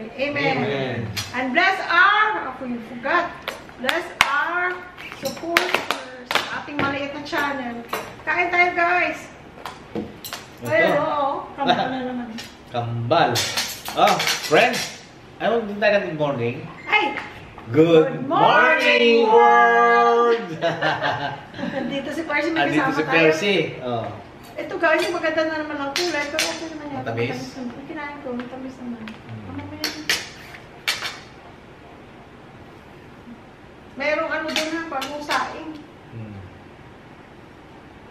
pray. Amen. Amen. And bless our, ako yung forgot, bless our supporters sa ating maliit na channel. Kain tayo, guys. Ayun, oo. Kambal na naman. Kambal. Oh, friends. I want to tell good morning. Ay! Good morning, world! Nandito si Percy, may Andito kasama si tayo. Percy. Oh. Ito guys, yung maganda na naman ang kulay, pero okay naman yan. Matamis? Naman. Kinain ko, matamis naman. Ano ba yan? Merong ano din ha, parang saing.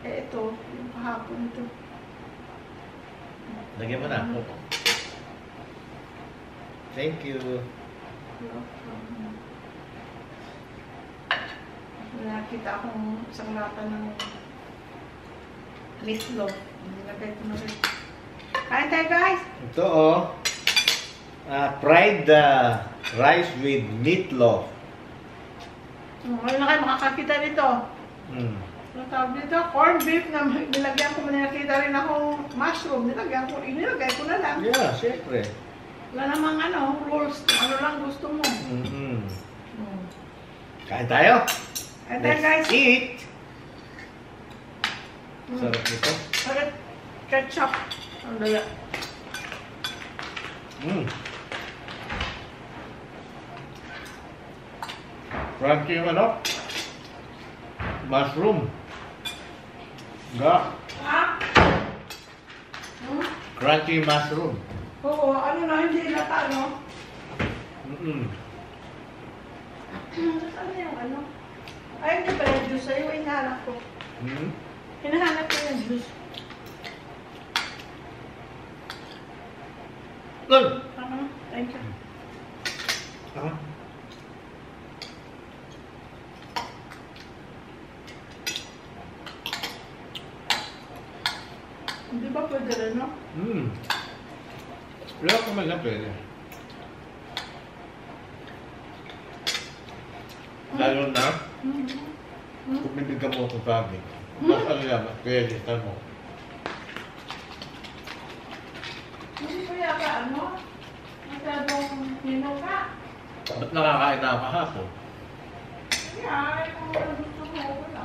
Eh ito, yung kahapon ito. Lagyan mo na. Thank you. Nakita akong isang lata ng meatloaf. Nilagay ko na rin. Kain tayo guys! Ito oh. Fried rice with meatloaf. Ngayon na kayo makakakita nito. Ang tawag dito, corned beef na nilagyan ko, nakita rin akong mushroom. Inilagay ko na lang. Yeah, siyempre. Wala namang ano, rules. Ano lang gusto mo. Kain tayo. Kain tayo guys. Let's eat. Sarap nito. Sarap ketchup. Ang daya. Crunchy yung ano? Mushroom. Ga. Ha? Crunchy mushroom. Oo, ano na, hindi lata, no? Ano yung ano? Ay, hindi pala yung juice sa'yo. Hinahanap ko. Hinahanap ko yung juice. Good. Thank you. Hindi ba pwede rin, no? Wala ko man lang pwede. Lalo na, kung bibigyan mo ito sa akin, mas ano yan, mas pwede, mo. Hindi ko yata, ano? Masyadong hino ka. Ba't nakakain na kahapon? Kaya, kung ano gusto mo, wala.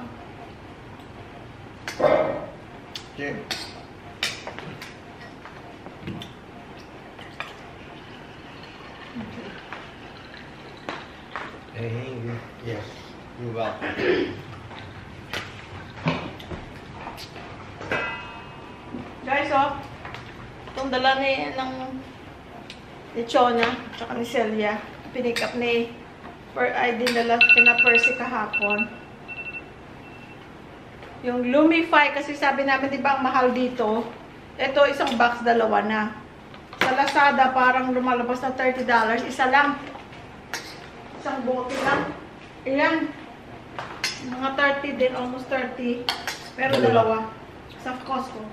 Okay. Yes, you're welcome. Guys, oh. Itong dala ni Chona, tsaka ni Celia. Pinick up ni dinala kina Percy kahapon. Yung Lumify, kasi sabi namin, di ba, ang mahal dito. Ito, isang box, dalawa na. Sa Lazada, parang lumalabas na $30. Isa lang. Isang bote lang. Ayan. Mga 30 din, almost 30. Pero dalawa. Sa Costco.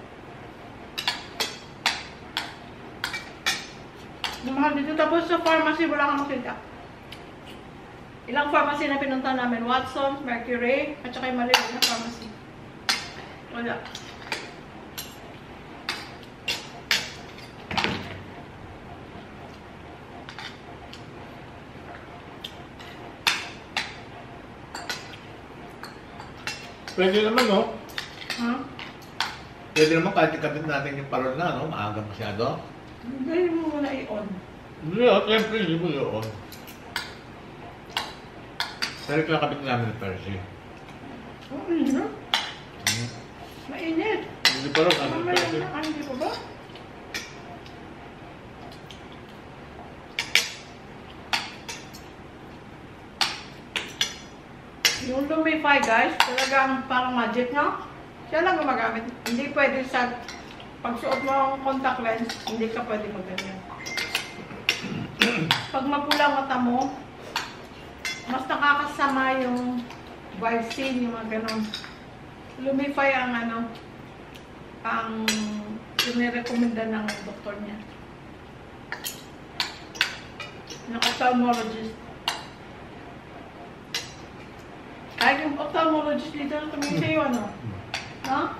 Mahal dito. Tapos sa pharmacy, wala kang makita. Ilang pharmacy na pinunta namin. Watson, Mercury, at saka yung maliit na pharmacy. Wala. Pwede naman, no? Pwede naman kahit ikabit natin yung parol na, no? Maaga masyado. Hindi mo muna i-on. Hindi, siyempre hindi mo yun. Pero kinakabit namin ng Percy. Mainit. Hindi pa rin kami ng Percy. Hindi pa ba? Yung Lumify, guys, talagang parang magic, no? Siya lang gumagamit. Hindi pwede sa pagsuot mo ang contact lens, hindi ka pwede magganyan. Pag mapula ang mata mo, mas nakakasama yung Vicene, yung mga ganon. Lumify ang ano, ang sinirekomenda ng doktor niya. Ophthalmologist. Ay, yung ophthalmologist dito, tumingin sa'yo, ano? No?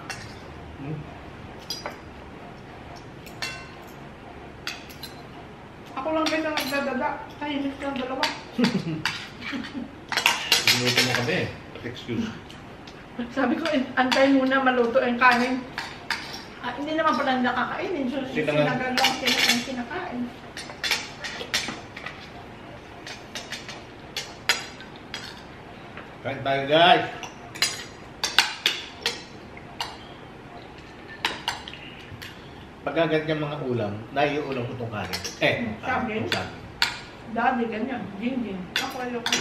Ako lang kayo na nagdadada. Tahimik lang dalawa. Ginuto mo kami. Excuse. Sabi ko, antayin muna maluto ang kanin. Ah, hindi naman pala nakakainin. So, sinagal lang ang kinakain. Kain tayo guys. Pagkagat niya mga ulam, naiulam ko itong kanin. Saging? Saging. Daddy, ganyan. Ding-ding. Ako ayoko.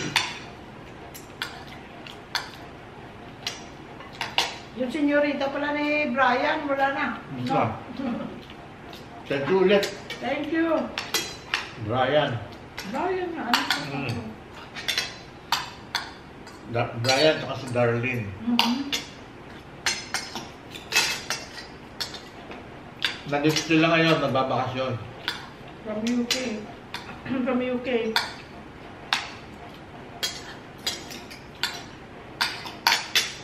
Yung senyorita pala ni Brian, wala na. No. Thank you ulit, Thank you. Brian. Brian na, ano ka? Brian at si Darlene. Nandito sila ngayon, nagbabakasyon. From UK. From UK.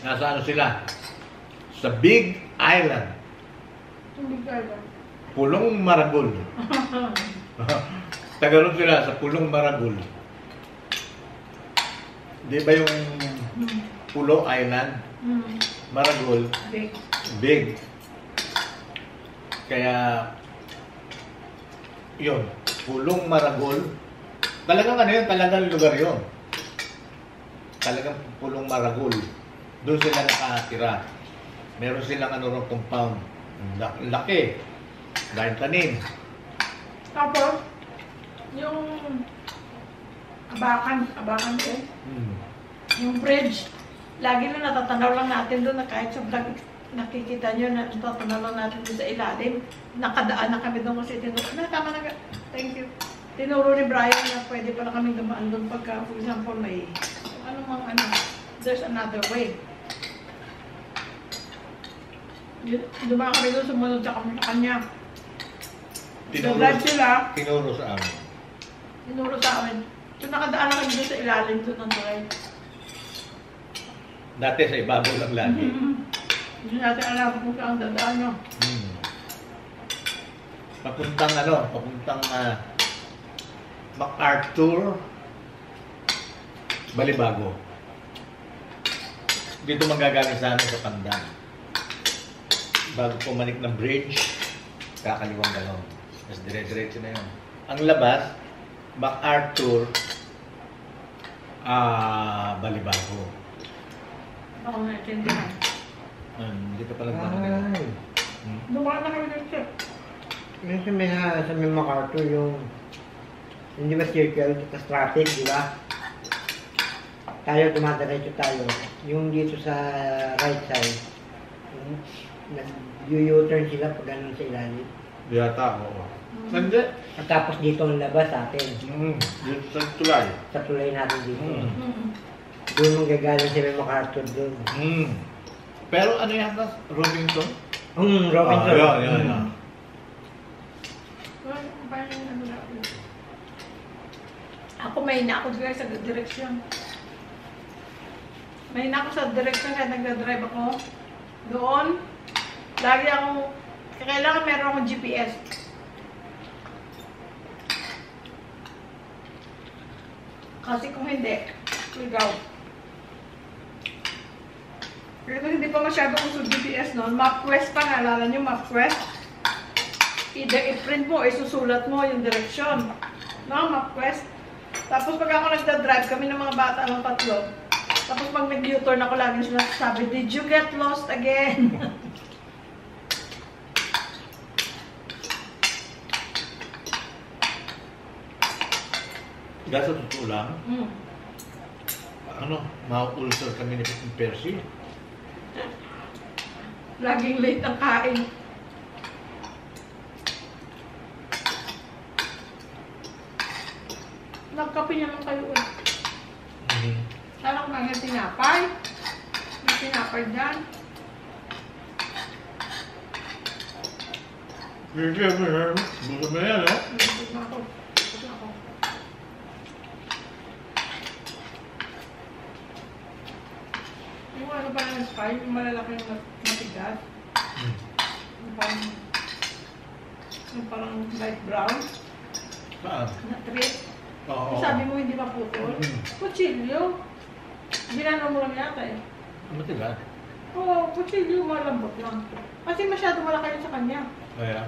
Nasa ano sila? Sa Big Island. Hindi kaya. Pulong Maragol. Tagalog sila sa Pulong Maragol. Di ba yung Pulo Island? Maragol, Big. big. Kaya, yun, Pulong Maragol. Talagang ano yun, talagang lugar yun. Talagang Pulong Maragol. Doon sila nakatira. Meron silang ano ron compound. Laki. Dahil tanim. Tapos, yung abakan eh. Yung bridge, lagi na natatanaw lang natin doon na kahit sa vlog, nakikita nyo na natatanaw lang natin doon sa ilalim. Nakadaan na kami doon kasi tinuro. Tama na. Thank you. Tinuro ni Brian na pwede pala kami dumaan doon pagka, for example, may there's another way. Dumaan kami doon, sumunod sa kami sa kanya. Tinuro sila. Tinuro sa amin. Tinuro sa amin. So nakadaan na kami doon sa ilalim doon ng tulay. Dati sa ibabaw lang lagi. Hindi natin alam kung saan dadaan nyo. Papuntang MacArthur, Balibago. Dito manggagaling sa amin sa Pandan. Bago pumanik ng bridge, kakaliwang galaw. Mas dire-diretso na yun. Ang labas, MacArthur, Balibago. Ako naintindihan. Hindi ka pala gano'n. Dumaan na kami dito. Minsan sa may MacArthur yung hindi ma-circle, tapos traffic, di ba? Tayo, dumadiretso tayo. Yung dito sa right side, nag-U-turn sila pag ganun sa ilalim. Yata, oo. Hindi. At tapos dito ang labas sa atin. Dito sa tulay. Sa tulay natin dito. Doon mong gagaling sa may MacArthur doon. Pero ano yan? Robinson? Robinson. Yan. Ako may na ako sa direksyon. May na ako sa direksyon kaya nagdadrive ako. Doon, lagi akong, kailangan meron akong GPS. Kasi kung hindi, ligaw. Pero hindi pa masyado uso GPS noon. MapQuest pa, naalala nyo MapQuest? Either i-print mo, isusulat mo yung direksyon. No, MapQuest. Tapos pag ako nagda-drive, kami ng mga bata ng tatlo. Tapos pag nag-U-turn ako, lagi sila sabi, did you get lost again? Dahil sa totoo lang, ma-ulcer kami ni Percy. Laging late ang kain. Nagkape naman kayo ulit. Sana kung may tinapay. May tinapay dyan. Buto mo yan, no? Busog na ako. Yung ano pa ng spine, yung malalaki yung matigas. Yung parang light brown. Saan? na trip. Oo. Sabi mo hindi maputol. Kutsilyo. Ginano mo lang yata eh. Matigas. Oo, kutsilyo malambot lang. Kasi masyado malaki yun sa kanya. Kaya?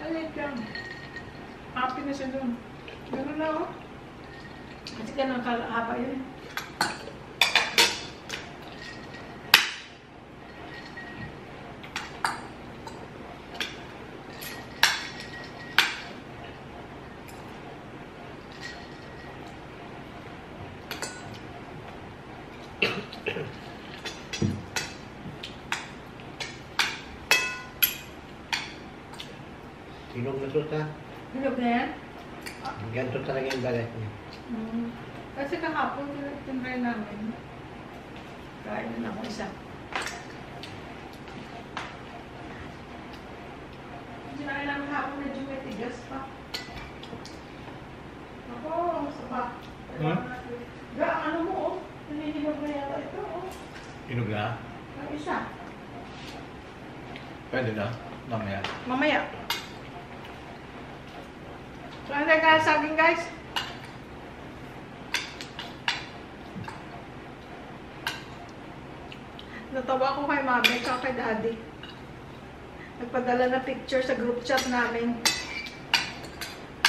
Alit yan. Happy na siya dun. Ganun na oh. Kasi ganun haba yun. Hinog na sus ha. Hinog na yan? Ganito talaga yung balat niya. Kasi kahapon, tinry namin. Kain na ako isa. Tinry namin kahapon, medyo may tigas pa. Ako, saba. Ano mo oh? Nanihinog na yata ito oh. Inog na? Ang isa. Pwede na. Mamaya. Mamaya. So, ano ka saging guys? Natawa ko kay mami at kay daddy. Nagpadala na picture sa group chat namin.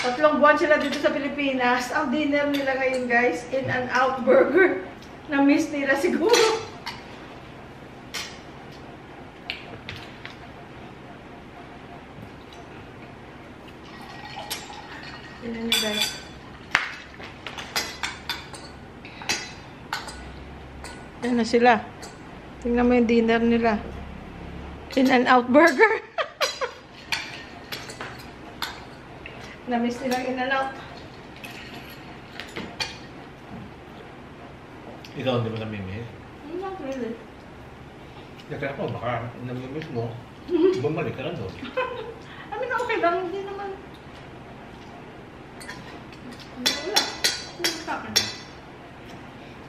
3 buwan sila dito sa Pilipinas. Ang dinner nila ngayon guys, In-N-Out Burger. Na-miss nila siguro. Tignan niyo guys. Yan na sila. Tingnan mo yung dinner nila. In-N-Out Burger. Na-miss nilang In-N-Out. Ikaw hindi mo namimiss? Not really. Kasi ako, baka namimiss mo. Bumalik ka na doon. I mean, okay lang. Hindi naman. Wala. Hindi sa akin.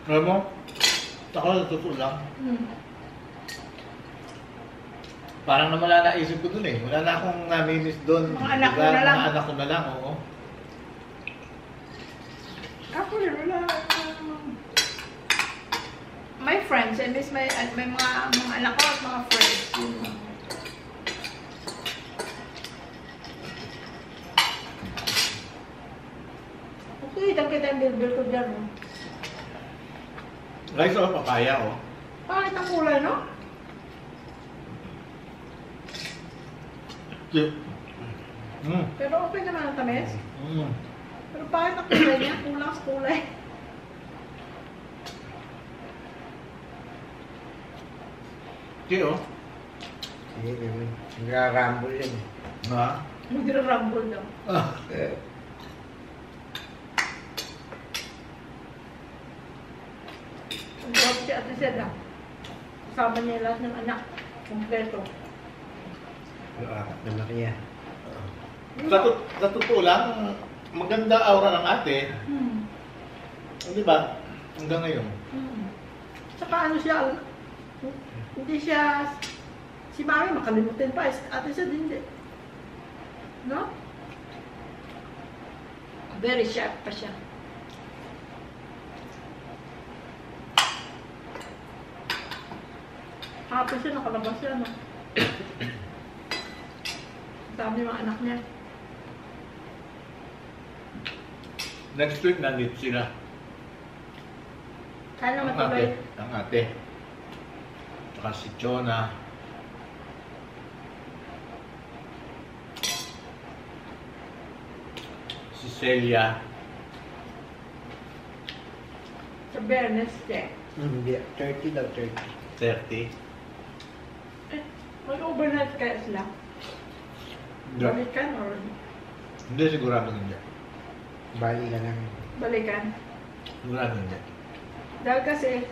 Alam mo, ako natuto lang. Parang nawala na isip ko dun eh. Wala na akong namimiss dun. Mga anak mo na lang. Mga anak ko na lang, oo. Actually, wala. My friends, I miss my mga anak ko at mga friends. Yun lang. Okay, kita yung bilbil ko dyan. Oh. Guys, oh, papaya, oh. Pangit ang kulay, no? Pero okay naman ang tamis. Pero pangit ang kulay niya. Kulang sa kulay. Okay, oh. Hindi, nagrarambol yan eh. Ha? Magra-rumble daw. Ang drop si Ate Seda. Kasama niya lahat ng anak. Kompleto. Yung apat na Maria. Sa totoo lang, maganda aura ng ate. Di ba? Hanggang ngayon. Saka ano siya, hindi siya, si Mami makalimutin pa, Ate Seda hindi. No? Very sharp pa siya. Happy siya, nakalabas siya, no? Sabi ng mga anak niya. Next week, nandito sila. Kaya Ang matuloy. ate. Ang ate. Saka si Jonah. Si Celia. Sa Bernes, check. Hindi, 30 daw, 30. 30. Mag-overnight kaya sila? Balikan or Hindi, sigurado hindi. Bali ka lang. balikan? Sigurado hindi. Dahil kasi,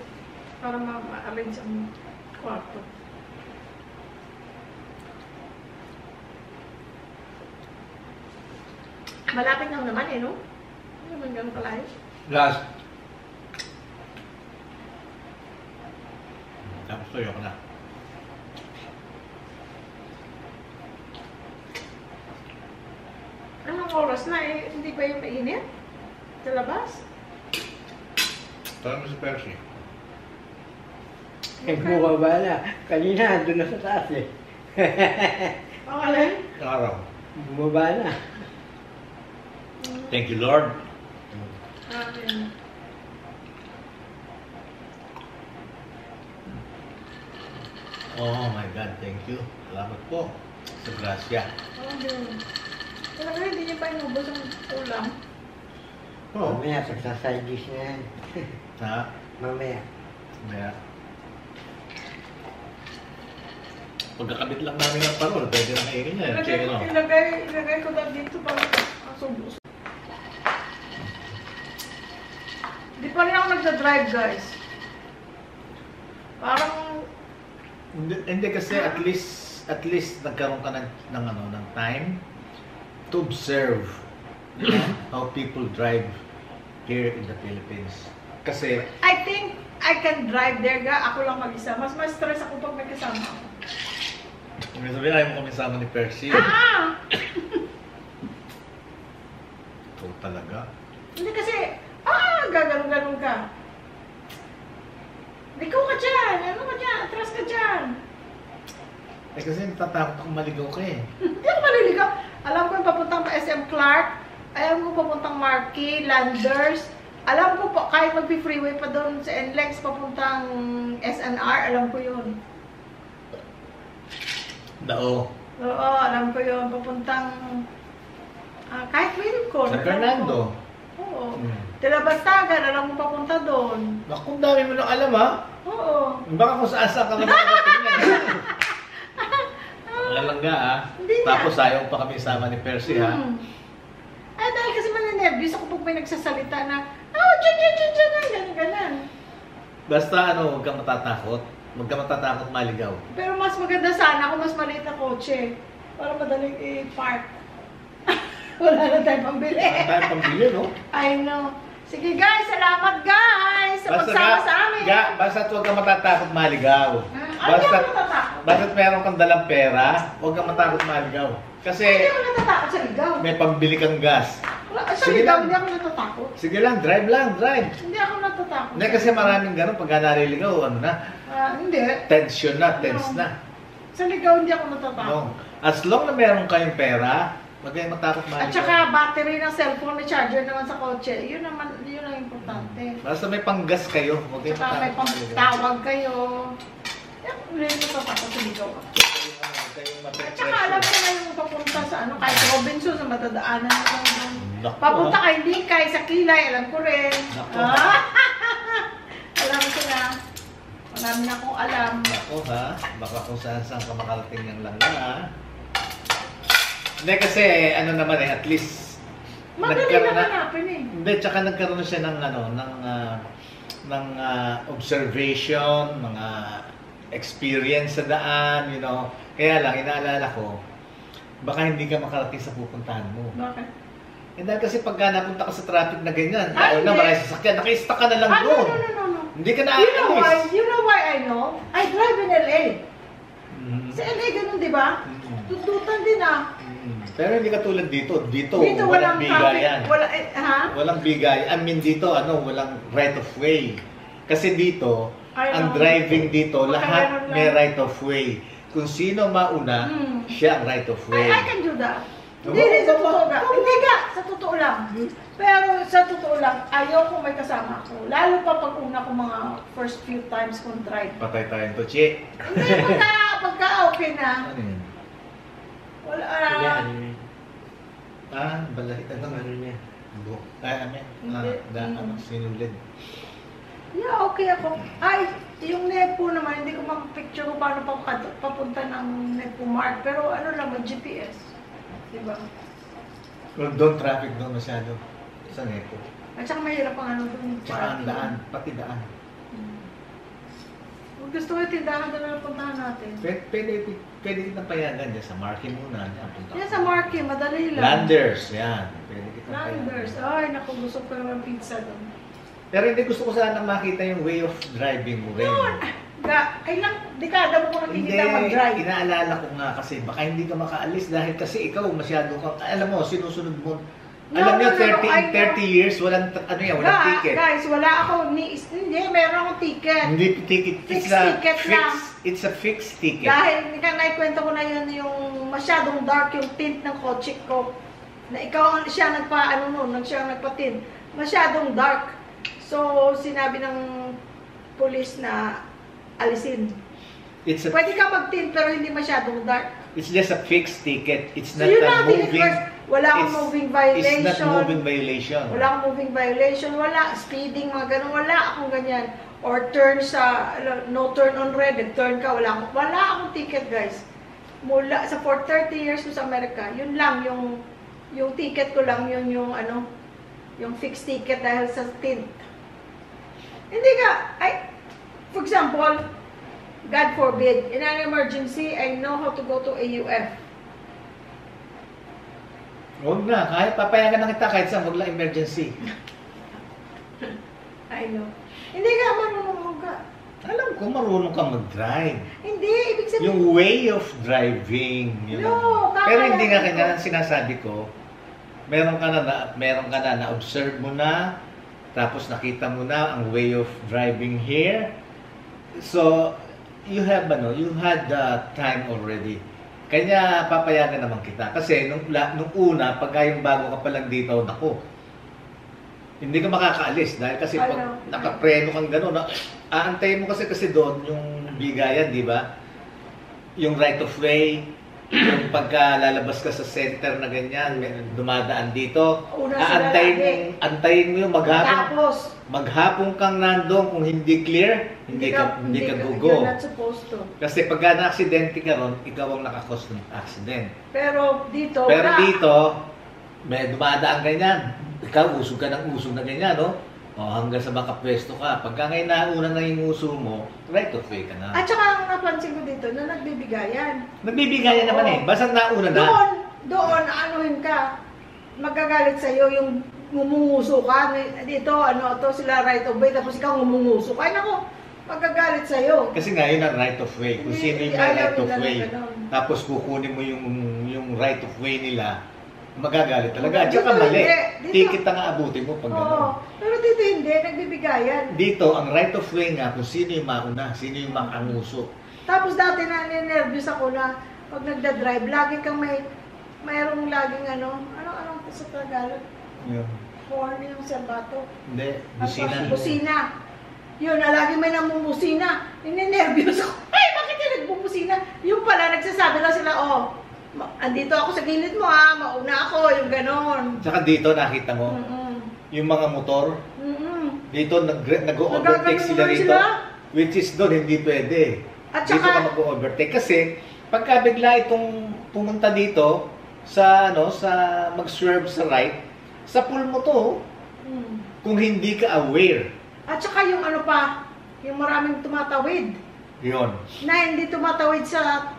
para ma-arrange ang kwarto. Malapit lang naman eh, no? Hindi naman ganun kalayo. Last. Tapos tuyo ko na. Anong oras na eh. Hindi ba yung mainit? Sa labas? Tara mo si Percy. Bumaba na. Kanina, doon na sa taas eh. Pangalan? Araw. Bumaba na. Thank you, Lord. Amen. Oh my God, thank you. Salamat po sa grasya. Amen. Talaga hindi niya pa inubos ang ulam. Oh. Mamaya, pagsaside dish na yan. Ha? Mamaya. Kaya, pagkakabit lang namin ng parol, pwede na kainin yan. Ilagay ko lang dito para subos. Hindi pa rin ako nagda-drive, guys. Parang, Hindi kasi at least nagkaroon ka ng time to observe how people drive here in the Philippines. Kasi I think I can drive there, ga. Ako lang mag-isa. Mas stress ako pag may kasama ako. may sabihin ayaw mo kami sama ni Percy. Ah! Ito talaga. Hindi kasi, gaganong-ganon ka. Ikaw ka dyan! Ano ka dyan? Atras ka dyan! Eh kasi natatakot akong maligaw ka eh. Hindi ako maliligaw. Alam ko yung papuntang pa SM Clark. Alam ko papuntang Marquee, Landers. Alam ko po, kahit mag-freeway pa doon sa NLEX, papuntang SNR, alam ko yun. Dao. Oo, alam ko yun. Papuntang, kahit Wilcon. San Fernando. Oo. Hmm. Tilabastagan, alam mo papunta doon. Naku, dami mo nang alam ha. Oo. Baka kung saan ka na makakating na. Lalangga ha. Hindi na. Tapos ayaw pa kami sama ni Percy ha. Ay, dahil kasi maninervous ako pag may nagsasalita na, ganyan. Basta huwag kang matatakot. Huwag kang matatakot maligaw. Pero mas maganda sana kung mas maliit na kotse. Para madaling i-park. Wala na tayong pambili. Ang tayo pambili, no? I know. Sige guys, salamat guys sa pagsama sa amin. Basta huwag kang matatakot maligaw. Hindi ako natatakot. Basta meron kang dalang pera, huwag kang matakot maligaw. Kasi Hindi ako natatakot sa ligaw. may pambili kang gas. Sa Sige ligaw, lang. hindi ako natatakot. Sige lang, drive lang, drive. Hindi ako natatakot. Hindi kasi maraming ganun, pagka nariligaw, ano na, Hindi. tension na, tense na. Sa ligaw, hindi ako natatakot. No. As long na meron kayong pera, huwag kayong matakot maligaw. At saka battery ng cellphone, may charger naman sa kotse. Yun ang importante. Basta may panggas kayo, huwag kayong Saka may matakot maligaw. pangtawag kayo. Yan, hindi natatakot sa ligaw. Huwag kayong At saka alam ko na yung papunta sa kahit Robinson, sa matadaanan mo. Naku, Papunta kay Likay, sa Kilay, alam ko rin. Naku. Alam ko na. Marami na akong alam. Ako ha, baka kung saan ka makarating ng langga ha. Hindi kasi naman at least Madali nagkaroon na hanapin eh. Hindi, tsaka nagkaroon siya ng observation, mga experience sa daan, Kaya lang, inaalala ko, baka hindi ka makarating sa pupuntahan mo. Bakit? Dahil kasi pagka napunta ka sa traffic na ganyan, Ay, na hindi. maraming sasakyan, naka-stuck ka na lang doon. No. Hindi ka na You know why I know? I drive in LA. Mhm. Sa LA ganun, di ba? Mhm. Tututan din ah. Pero hindi katulad dito. Dito Dito walang walang bigayan. traffic. Ha? Walang bigay. Dito, walang right of way. Kasi dito, I ang know. driving dito, Baka lahat ganun lang. may right of way. Kung sino mauna, siya ang right of way. I can do that. Oo, Hindi, sa oo, totoo oo. ga. Hindi ga, sa totoo lang. Pero sa totoo lang, ayaw ko may kasama ko. Lalo pa pag una ko mga first few times kong drive. Patay tayong tochi. Hindi, pagka okay na. Ano yun? Wala, Hindi, ano yun? Balahit. Ano niya? Buhok. Amen. Hindi. Sinulid. yeah, okay ako. Ay, yung Nepo naman, hindi ko mapicture ko paano papunta ng Nepo Mart. Pero ano lang, may GPS. Diba? Well, doon traffic doon masyado. Sa Nepo. At saka mahirap ang ano doon. Tsaka ang daan. Pati daan. Kung gusto ko yung tindahan doon na puntahan natin. Pwede kitang payagan dyan sa Marquee muna. Yan sa Marquee, madali lang. Landers, yan. Pwede kitang Landers. payagan. Ay, naku, gusto ko naman pizza doon. Pero hindi gusto ko sana makita yung way of driving mo rin. No, Ilang dekada mo ko nakikita mag-drive. Inaalala ko nga kasi baka hindi ka makaalis dahil kasi ikaw masyado kang, alam mo, sinusunod mo. No, Alam niyo, no, no, 30 years, walang, ano yan, walang ticket. Guys, wala ako, hindi, meron akong ticket. Hindi ticket, Fixed ticket lang. It's a fixed ticket. Dahil, naikwento ko na yun, yung masyadong dark yung tint ng kotse ko. Na ikaw siya nagpa-tint. Masyadong dark. So, sinabi ng police na alisin. Pwede ka mag-tint pero hindi masyadong dark. It's just a fixed ticket. It's So, not yun a lang, moving. wala akong moving violation. It's not moving violation. Wala akong moving violation. Wala speeding, mga ganun. Wala akong ganyan. Or turn sa, no turn on red, turn ka, wala akong ticket, guys. Mula sa for 30 years ko sa Amerika, yun lang yung ticket ko lang, yun yung fixed ticket dahil sa tint. Hindi ka, for example, God forbid, in an emergency, I know how to go to AUF. Huwag na, kahit papayagan na kita kahit saan, wag lang emergency. I know. Hindi ka marunong ka. Alam ko, marunong ka mag-drive. Hindi, ibig sabihin. Yung way of driving. Yun No, ang- Pero hindi nga kaya kanya sinasabi ko, meron ka na, na-observe mo na, tapos nakita mo na ang way of driving here. So, you had time already. Kanya papayagan naman kita. Kasi nung una, pagka yung bago ka pa lang dito, naku, hindi ka makakaalis dahil kasi pag nakapreno kang gano'n, aantayin mo kasi doon yung bigayan, di ba? Yung right of way, yung pagka lalabas ka sa center na ganyan, dumadaan dito, antayin mo yung maghapon kang nandun kung hindi clear, hindi ka gugo. You're not supposed to. Kasi pagka na-aksidente ka ron, ikaw ang nakakos ng accident. Pero dito, may dumadaan ganyan. Ikaw, usog ka ng usog na ganyan, no? O, hanggang sa makapwesto ka. Pagka ngayon nauna na yung uso mo, right of way ka na. At saka ang napansin ko dito, na nagbibigayan. Nagbibigayan naman eh. Basta nauna na. Doon, anuhin ka. Magagalit sa'yo yung ngumunguso ka. Dito, sila right of way, tapos ikaw ngumunguso ka. Ay, naku, magagalit sa'yo. Kasi nga, yun ang right of way. Kung sino yung may right of way. Tapos kukunin mo yung right of way nila, magagalit talaga. At saka mali. Ticket na nga abutin mo pag gano'n. Pero dito hindi, nagbibigayan. Dito, ang right of way nga kung sino yung mauna, sino yung makanguso. Tapos dati na nervous ako na pag nagda-drive, lagi kang mayroong laging anong sa Tagalog? Yun. Horn yung serbato. Hindi, Busina. Yun, lagi may namumusina. Ninenervyos ako. Ay, bakit yung nagbubusina? Yung pala, nagsasabi lang sila, andito ako sa gilid mo mauna ako, yung ganon. Saka dito nakita mo, yung mga motor, dito nag-overtake sila rito, which is doon hindi pwede. At dito saka, ka mag-overtake kasi pagka bigla itong pumunta dito sa mag-swerve sa right, sa pool mo to, kung hindi ka aware. At saka yung yung maraming tumatawid. Yun. Na hindi tumatawid sa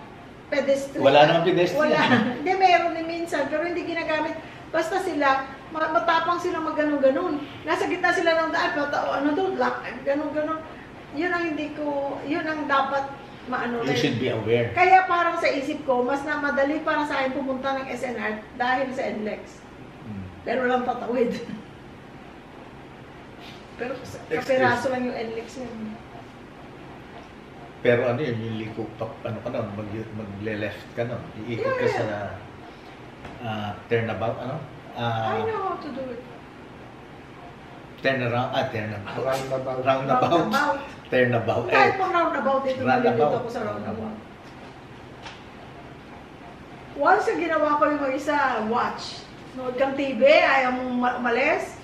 pedestrian. Wala namang pedestrian. Wala. Hindi, meron din minsan, pero hindi ginagamit. Basta sila, matapang sila mag-ganon-ganon. Nasa gitna sila ng daan, ganon-ganon. Yun ang dapat maano You should be aware. Kaya parang sa isip ko, mas na madali para sa akin pumunta ng SNR dahil sa NLEX. Pero walang patawid. Pero kapiraso lang yung NLEX yun. Pero yung liko, ka na, magle-left ka na. Iikot ka sa turnabout, I know how to do it. Turnaround. Roundabout. Turnabout. Kahit pang roundabout, dito nalilito ako sa roundabout. Once na ginawa ko yung isa, watch. Nood kang TV, ayaw mong umalis.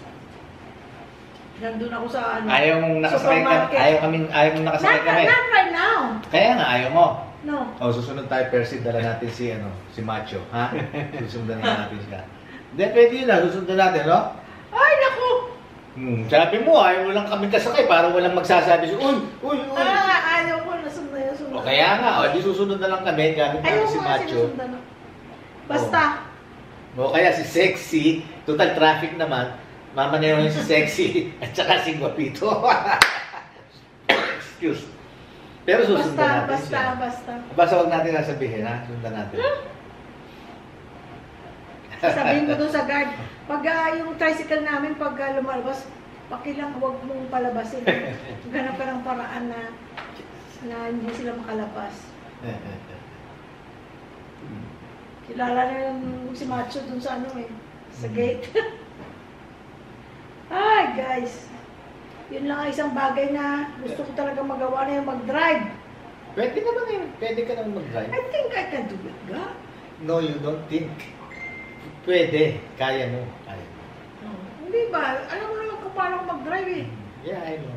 Nandun ako sa ayaw mong nakasakay ka. Ayaw mong nakasakay kami. Not right now. Kaya nga, ayaw mo. No. Susunod tayo, Percy, dala natin si Macho. Ha? Susundan natin siya. Hindi, pwede yun na. Susundan natin, no? Ay, naku! Sabi mo, ayaw mo lang kami kasakay para walang magsasabi siya, uy. Ayaw ko, nasundan. O kaya nga, di susunod na lang kami, gamit natin si Macho. Basta. O kaya si Sexy, total traffic naman, mamaneho yun si Sexy, at saka si Guapito. Excuse. Pero susundan natin Basta, siya. basta. Basta huwag natin sasabihin, ha? Sundan natin. Sabihin ko doon sa guard, pag yung tricycle namin, pag lumalabas, pakilang huwag mong palabasin. Ganap ka ng paraan na hindi sila makalabas. Kilala na yung si Macho doon sa ano eh, sa gate. Ay, guys. Yun lang ang isang bagay na gusto ko talaga magawa na yung mag-drive. Pwede naman yun. Pwede ka naman mag-drive. I think I can do it, God. No, you don't think. Pwede. Kaya mo. Kaya mo. Hindi ba? Alam mo naman kung paano mag-drive eh. Yeah, I know.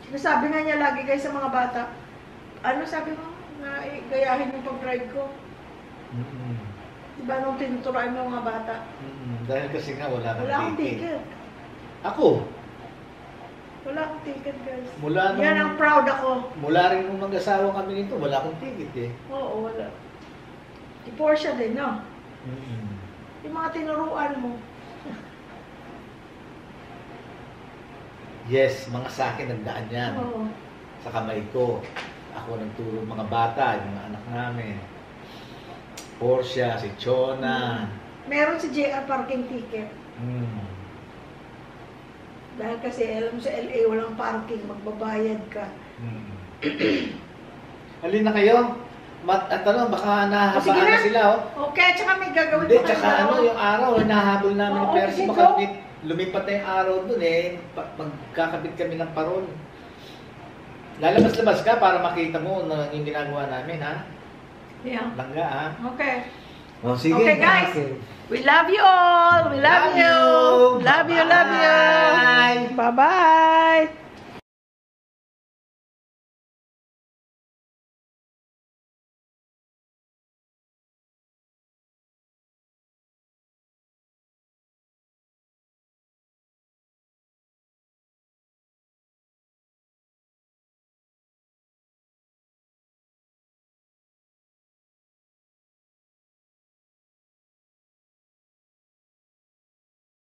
Sinasabi nga niya lagi guys sa mga bata, ano sabi mo? Na gayahin yung pag-drive ko. Diba nung tinuturuan mo mga bata? Dahil kasi nga wala kang Wala akong ticket. ticket. Ako, Wala akong ticket guys. mula nung, Yan ang proud ako. mula rin nung mag-asawa kami nito, wala akong ticket eh. Oo, wala. Si Porsche din, no? Yung mga tinuruan mo. Yes, mga sa akin nagdaan yan. Oo. Sa kamay ko. Ako nagturo mga bata, yung mga anak namin. Porsche, si Chona. Meron si JR parking ticket. Mm. Dahil kasi alam mo sa LA walang parking, magbabayad ka. Mm. Halin na kayo. At ano, baka Sige nahabaan na. na sila, oh. Okay, tsaka may gagawin Hindi, pa tsaka kayo. ano, yung araw, nahabol namin Oo, ni Percy. sige, Baka go. lumipat na yung araw dun eh. Magkakabit kami ng paron. Lalabas-labas ka para makita mo na yung ginagawa namin, ha? Yeah. Langga, ha? Okay. Oh, sige. Okay, guys. We love you all. We love you. Love you, love you. Bye. Bye-bye.